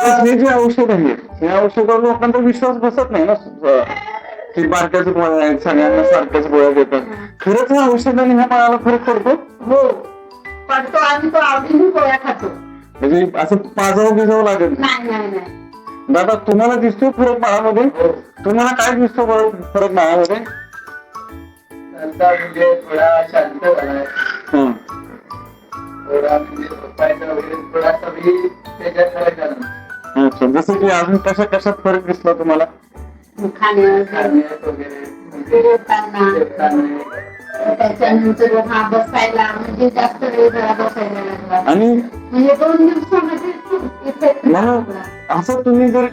हे जे औषध आहे या औषधावर लोकांचा विश्वास बसत नाही ना की बारक्याच गोळ्या आहेत सगळ्यांना सारख्याच गोळ्या देतात. खरंच ह्या औषधाने ह्या बाळाला फरक पडतो? हो पडतो आणि तो आवडीने गोळ्या खातो. म्हणजे असं पाजावं बिजावं लागत नाही नाही नाही. दादा तुम्हाला दिसतो फरक बाळामध्ये? तुम्हाला काय दिसतो फरक बाळामध्ये? म्हणजे थोडा शांत झालाय, थोडा म्हणजे झोपायचा वगैरे थोडासा बी त्याच्यात फरक झाला. अच्छा, जसं की अजून कशात फरक दिसला तुम्हाला? खाण्यात वगैरे त्याच्यानंतर हा बसायला म्हणजे जास्त वेळ जरा बसायला लागला आणि म्हणजे 2 दिवसामध्ये खूप इफेक्ट मला असं तुम्ही जर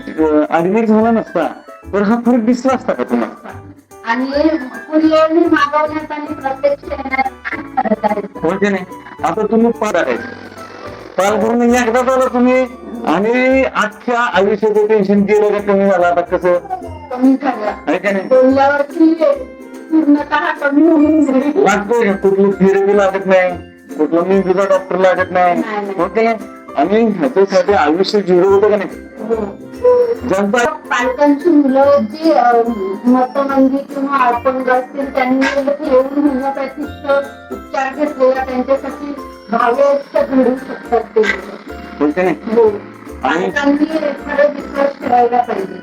ऍडमिट झाला नसता तर हा फरक दिसला असता का तुम्हाला? आणि कुरिअरने मागवण्यात आणि प्रत्यक्ष येण्यात फरक आहे. हो की नाही? आता तुम्ही पाल करून एकदा झालं तुम्ही आणि अख्ख्या आयुष्याचं टेन्शन गेलं का कमी झालं? आता कसं कमी झालं आहे का नाही? बोलल्यावरती पूर्णतः कमी होऊन जाईल. लागतोय का? कुठलं थेरपी लागत नाही, कुठला मेंदूचा डॉक्टर लागत नाही, हो की नाही? आणि ह्याच्यासाठी आयुष्य झिरो होतं का नाही? जनता पालकांची मुलं जी मतमंदी किंवा अपंग असतील त्यांनी येऊन होमिओपॅथिक उपचार घेतलेला त्यांच्यासाठी भावयुक्त घडू शकतात ते. हो की नाही? आणि पालकांनी खरं विश्वास ठेवायला पाहिजे.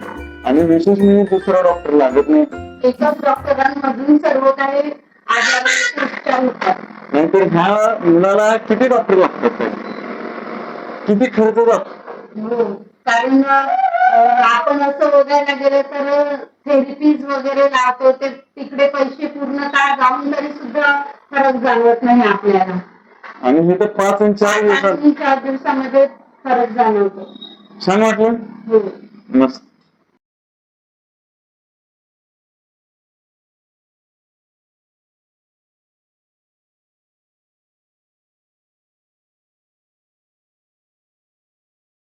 आणि विशेष म्हणजे दुसरा डॉक्टर लागत नाही, एकच डॉक्टरांमधून सर्व काही आजाराचे उपचार होतात. नाहीतर ह्या मुलाला किती डॉक्टर लागतात? किती खर्च जातो? कारण आपण असं बघायला गेलं तर थेरपीज वगैरे लावतो ते तिकडे पैसे पूर्ण काळ जाऊन तरी सुद्धा फरक जाणवत नाही आपल्याला. आणि हे तर 5 आणि 4 दिवसात 4 दिवसामध्ये फरक जाणवतो. छान वाटलं? हो मस्त.